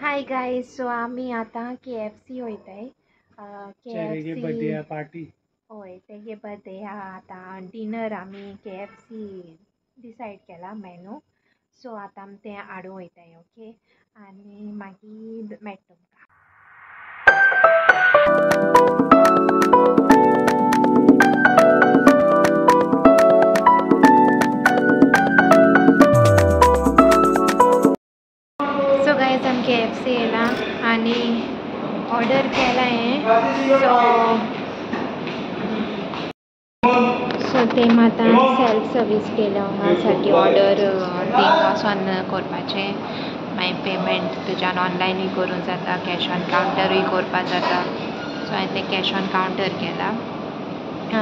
Hi guys, so आम्ही आता KFC वयताय. चेरीगे बर्थडे पार्टी. होय, तेगे बर्थडे आता डिनर आम्ही KFC डिसाइड केला मेनू. सो आता आमी तें हाडूं वयताय. ओके, आनी मागीर मेळटा तुमकां. सो गाइस, आमी KFC येयला आनी ऑर्डर केला सो तें आतां सेल्फ सर्वीस केला साठी ऑर्डर तेंकां करपाचें. मागीर पेमेंट तुज्यान ऑनलायनूय करूं जाता, कॅश ऑन कावंटरूय करपा जाता. सो हांवें तें कॅश ऑन कावंटर केला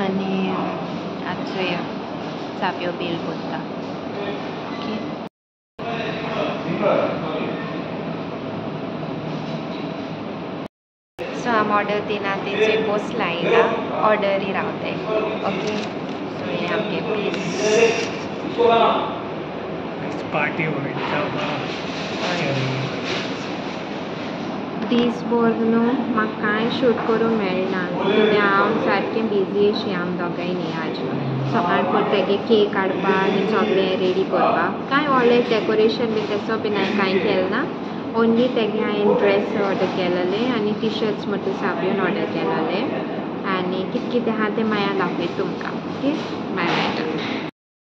आनी आतां चोया चाबयो बील कोत्ता. ओके, सो आम ऑर्डर दिना तेचे पोसला येयला, ऑर्डरी रावताय. ओके, सो हे आमगे पीस पार्टी दीस भर न्हू म्हाका कांय शूट करूंक मेळना कित्याक हांव सारकें बिजी अशी आमी दोगांयनी आज. सकाळ फुडें तेगे केक हाडपा आनी सगळें रेडी करपाक. कांय व्हडलें डेकोरेशन बीन तेसो बीन हांवें कांय केलें ना. ओन्ली तेगे हांवें ड्रेस ऑर्डर केलेले आनी टी शर्ट्स म्हणटा साबयोन ऑर्डर केलेले आनी कितें कितें आहा तें मागीर दाखयता तुमकां. ओके, मागीर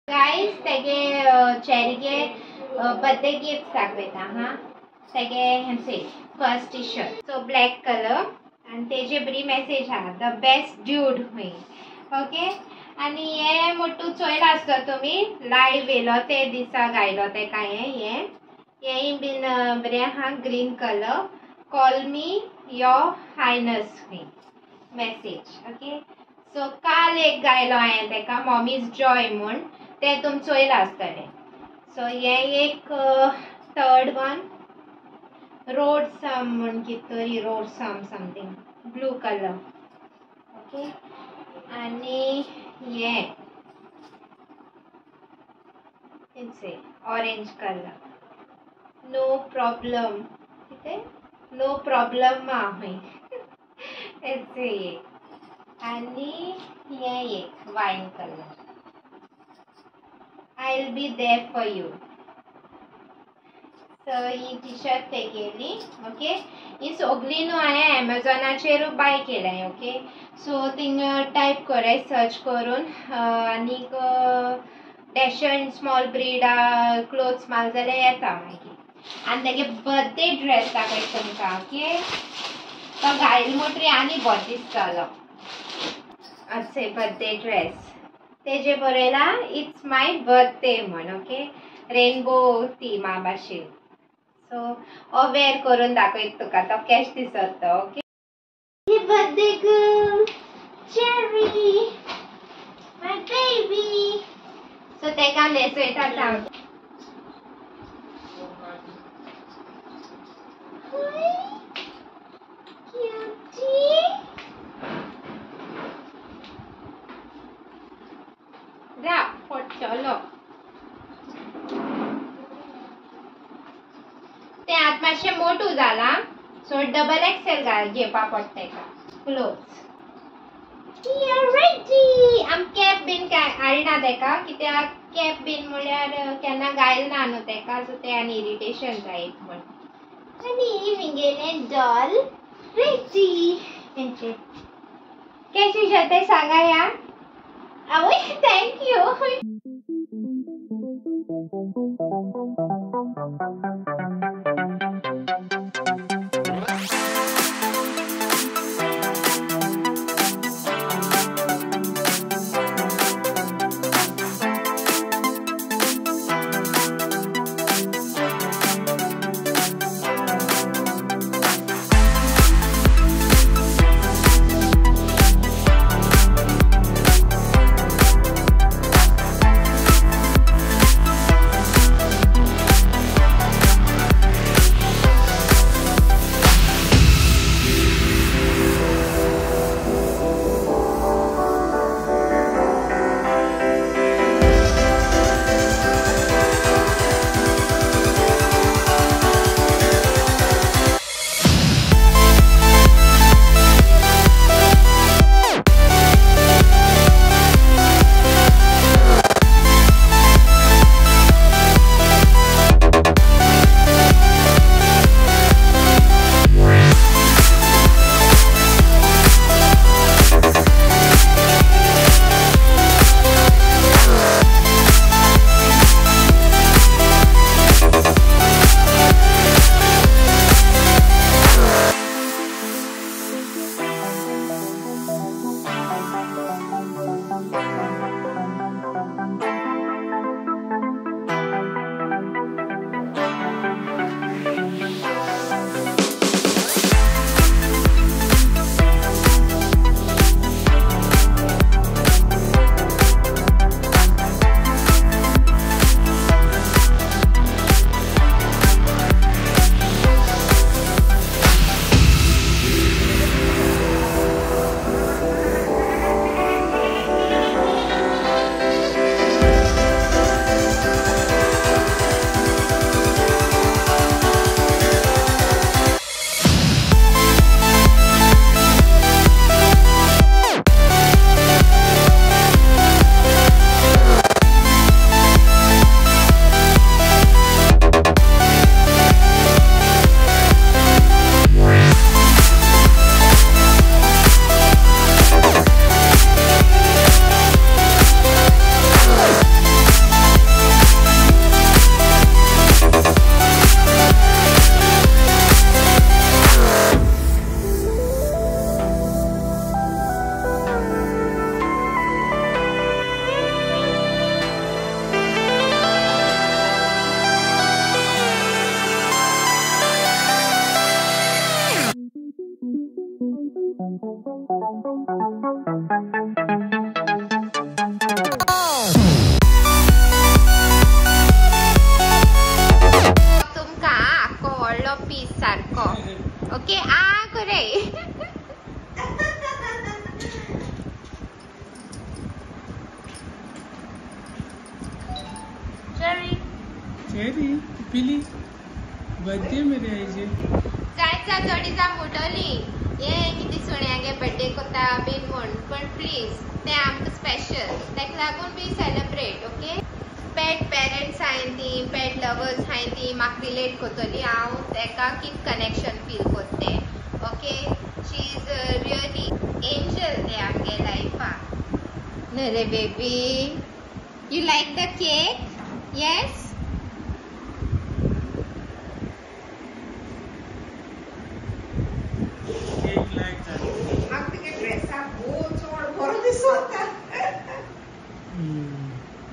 गायज तेगे चेरीगे बर्थडे गिफ्ट दाखयता. हा, तेगे हेंचे first T shirt, so black colour आनी तेजे बरी मेसेज आहा, द बेस्ट ड्यूड हूय. ओके, आनी हे मोठू चोयला आसतो तुमी लायव्ह येयलो ते दिसा घायलो तेका हेय बीन बरें आहा, green colour, call me your highness हूय मेसेज. ओके, सो काल एक घायलो हांवें तेका मॉमीज जॉय म्हूण, तें तुमी चोयला आसतलें. सो हे एक थर्ड वन रोड सम म्हूण कितें तरी road some something blue colour. Okay, आनी हे ऑरेंज कलर, नो प्रॉब्लम, कितें नो प्रॉब्लम मा हूय तेचे एक. आनी हे एक wine colour, I will be there for you. So ही टी शर्ट तेगेली. ओके, ही सगळी न्हू हांवें एमेझॉनाचेर बाय केल्याय. ओके, सो थिंग टायप कराय सर्च करून आनीक डॅशन स्मॉल ब्रीड क्लोथ्स मार जाल्यार येता मागीर. आनी तेगे बर्थडे ड्रेस दाखयता तुमकां. ओके, तो घायल मोटरी आनी बरो दिसतलो. अच्छे बर्थडे ड्रेस तेजे बरयला इट्स माय बर्थडे म्हण. ओके, रेनबो थीमा भाशेन. सो हो वेअर करून दाखयता तुका, तो कॅश दिसत तो. ओके, बर्थडे गर्ल चेरी माय बेबी. सो तेका न्हेसयता सांग. जा पडटलो तें आतां मातशें मोठू जाला, सो डबल एक्सेल घेवपा पडटा तेका क्लोथ्स. रेडी. आम कॅप बीन काय हाडना तेका, कित्याक कॅप बीन म्हळ्यार केन्ना घायलना न्हू तेका, सो ते आनी इरिटेशन जायत म्हण. आनी मिंगेले डॉल रेडी. तेंचे केशी जते सांगा या. आवय थँक्यू. तुमका आको व्हडलो पीस सारको ओके आ करे चेरी पिली बर्थडे मेरे आईजे जायचा थोडी जा मोटली ये किती सुण्यागे बर्थडे कोता बीन म्हण पण प्लीज ते आमकां स्पेशल ताका लागून बी सेलिब्रेट ओके पेट पेरेंट्स हांवें ती पेट लवर्स हांवें ती म्हाका रिलेट कोतली हांव ताका कित कनेक्शन फील कोत्ते okay she is really angel ते आमगे लायफाक न्हू रे baby you like the cake yes cake like जाले आमगे ड्रेसा चड बरो दिसता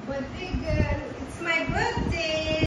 Birthday girl, it's my birthday.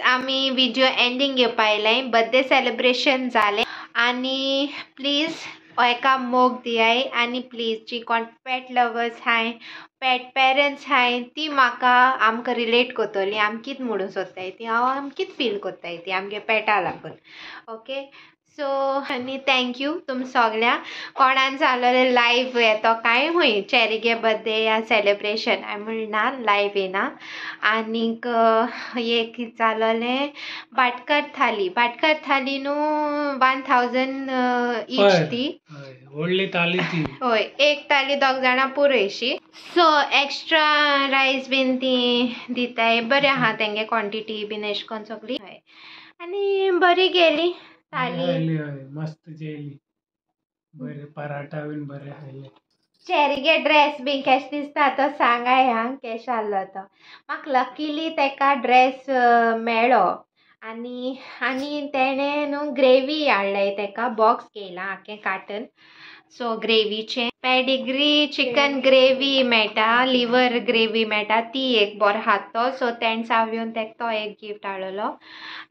आम्ही व्हिडिओ एंडिंग घेवपायले बर्थडे सेलिब्रेशन जाले आणि प्लीज एका मोग दियाय आणि प्लीज जी कोण पेट लवर्स हाय पेट पेरेंट्स हाय ती म्हाका आमकां रिलेट कोतली आमी कित म्हणूं सोदताय ती हांव आमी कित फील कोत्ताय ती आमगे पेटा लागून ओके सो आनी थँक्यू तुम सगळ्या कोणान जालोले लायव्ह येतो काय हुंय चॅरीगे बर्थडे या सेलिब्रेशन हांवें म्हणना लायव्ह येना आनीक हे कित जालोले भाटकर थाली न्हू 1000 ईच ती व्हडली थाली ती होय एक थाली दोग जाणां पुरयशी सो एक्स्ट्रा रायस बीन ती दिताय बरें आहा तेंगे क्वॉन्टिटी बीन एश कोन्न सगळी हय आनी बरी गेली थाली मस्त जेली बरे पराठा बीन बरे खायले चॅरीगे ड्रेस बी केश दिसता तो सांगाय हां केश आहलो तो म्हाका लकीली तेका ड्रेस मेळ्ळो आनी तेणें न्हू ग्रेवी हाडले तेका बॉक्स केला आख्खें कार्टन सो ग्रेवीचें पेडिग्री चिकन ग्रेवी मेळटा लिवर ग्रेवी मेळटा ती एक बरो हात तो सो तेणें सावयून तेका तो एक गिफ्ट हाडलो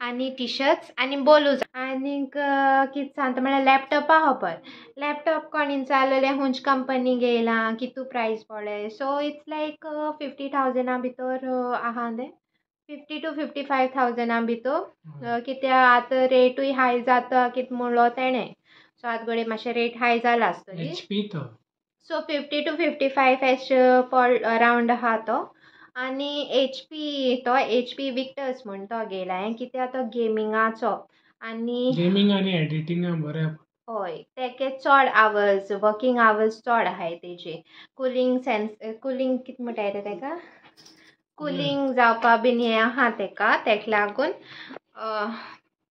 आनी टी शर्ट्स आनी बोलूज आनीक कितें सांगता म्हळ्यार लॅपटॉप आहा पळय लॅपटॉप कोणीन जालोले हुंच कंपनी घेयला कितू प्रायस पडले सो इट्स लायक 50,000 भितर आहा तें 50 to 55,000 भितर कित्याक आतां रेटूय हाय जाता कितें म्हणलो तेणें सो आतां घडये मातशें रेट हाय जाला आसतली सो 50 to 55 एश अरावंड आहा तो आनी एच पी विक्टर्स म्हण तो घेयला कित्याक तो गेमिंगाचो आनी एडिटिंगा बरें हय तेके चड आवर्स वर्किंग आवर्स चड आहाय तेजे कुलींग कितें म्हणटाय रे तेका कुलींग जावपा बीन हें आहा तेका लागून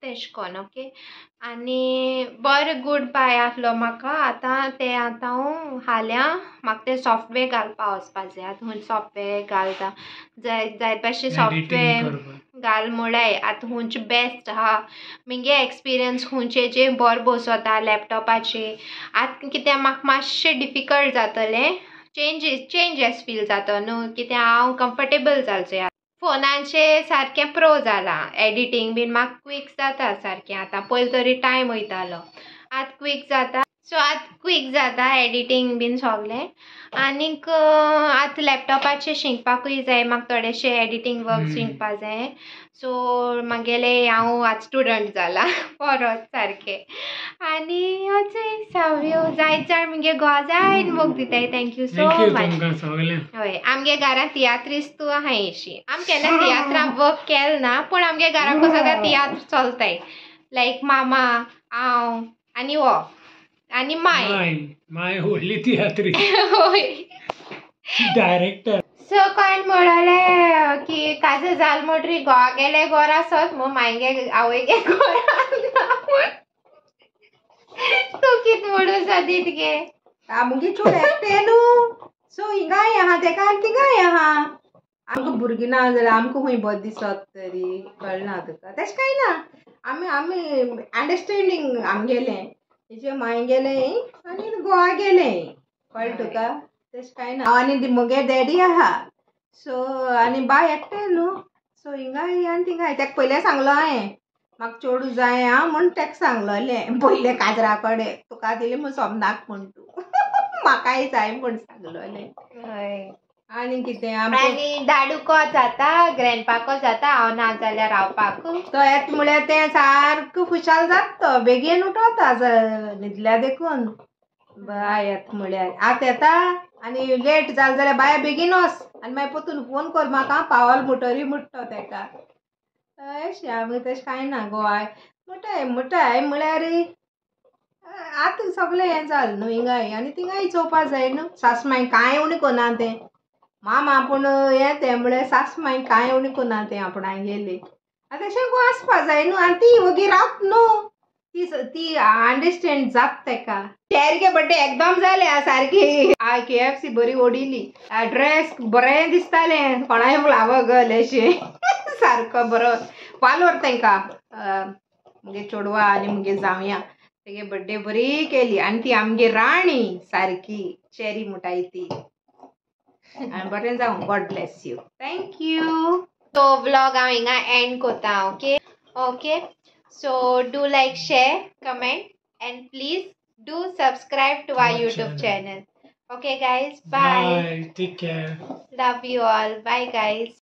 तेश कोन्न ओके आनी बरें गूड बाय आहलो म्हाका आतां हांव हाल्या म्हाका तें सॉफ्टवॅर घालपा वचपा जाय आतां हुंच सॉफ्टवॅर घालता जाय भाशेन सॉफ्टवॅर घाल म्हळ्यार आतां हुंच बेस्ट आहा म्हगे एक्सपिरियन्स हुंचेर बरो बसता लॅपटॉपाचेर आतां कित्याक म्हाका मातशें डिफिकल्ट जातलें चेंजेस फील जाता न्हू कित्याक हांव कम्फर्टेबल जालचें फोनाचें सारकें प्रो जालां एडिटींग बीन म्हाका क्वीक जाता सारकें आतां पयलीं तरी टायम वयतालो आतां क्वीक जाता सो आतां क्वीक जाता एडिटींग बीन सगलें आनीक आतां लॅपटॉपाचेर शिकपाकूय जाय म्हाका थोडेशें एडिटींग वर्क शिकपा जाय सो म्हगेलें हांव आतां स्टुडंट जाला परत सारकें आनी अचय सावयो जायत जाण म्हगे घोवा जायत मोग दिताय थँक्यू सो मच हय आमगे घरांत तियात्रिस्तू आहाय अशी आमी केन्ना तियात्रां वर्क केलें ना पूण आमगे घरांत सदां तियात्र चलताय लायक मामा हांव आनी वो आनी माय व्हडली तियात्री हय डायरेक्टर सो कोण म्हणले की काजो जाल मोटरी गोवा गेले गोर आसत मग मायगे आवयगे गोर तू कित म्हणू सदीत गे आमगे चोड एकटे न्हू सो हिंगाय आहा तेका आनी थिंगाय आहा आमकां भुरगीं ना जाल्यार आमकां खंय बरें दिसत तरी कळना तुका तशें कांय ना आमी आमी अंडरस्टँडींग आमगेलें तेजे मायगेलें आनी गोवा गेलें कळ्ळें तुका तशें कांय ना आनी मुगे डॅडी आहा सो आनी बाय एकटें न्हू सो हिंगाय आनी थिंगाय तेका पयलें सांगलो हांवें म्हाका चेडूं जाय आं म्हूण तेका सांगलोलें पयले काजरा कडेन तुका दिलें म्हूण सोमनाक म्हूण तूं म्हाकाय जाय म्हूण सांगलोलें आनी कितें आनी दाडूको जाता ग्रँडपाको जाता हांव ना जाल्यार रावपाक तो येत म्हळ्यार तें सारको खुशाल जाता तो बेगीन उठवता न्हिदल्या देखून बाय येत म्हळ्यार आतां येता आनी लेट जालें जाल्यार बाय बेगीन वच आनी मागीर पोतून फोन कर म्हाका पावल म्हणटरी म्हणटा तेका अशें आमी तशें कांय ना गोवा मुटाय म्हळ्यार आतां सगळें हें जालें न्हू हिंगाय आनी थिंगाय चोवपा जाय न्हू सास माय कांय उणी कोना तें मामा आपूण हें तें म्हळ्यार सास माय कांय उणी कोना तें आपणाक गेली आतां तशें गो आसपा जाय न्हू आनी ती वोगी रावत न्हू ती अंडरस्टँड जाता तेका सारकें बड्डे एकदम जालें सारकी KFC बरी ओडिली ड्रेस बरें दिसतालें कोणाय फ्लावर गर्ल अशें सारको बरो वालोर तांकां मुगे चेडवा आनी मुगे जावयां तेगे बड्डे बरी केली आनी ती आमगे राणी सारकी चेरी मुटाय ती आनी बरें जावं गॉड ब्लेस यू थँक्यू तो व्लॉग हांव हिंगा एंड कोता okay so do like share comment and please do subscribe to our YouTube channel okay guys bye Take care. love you all bye guys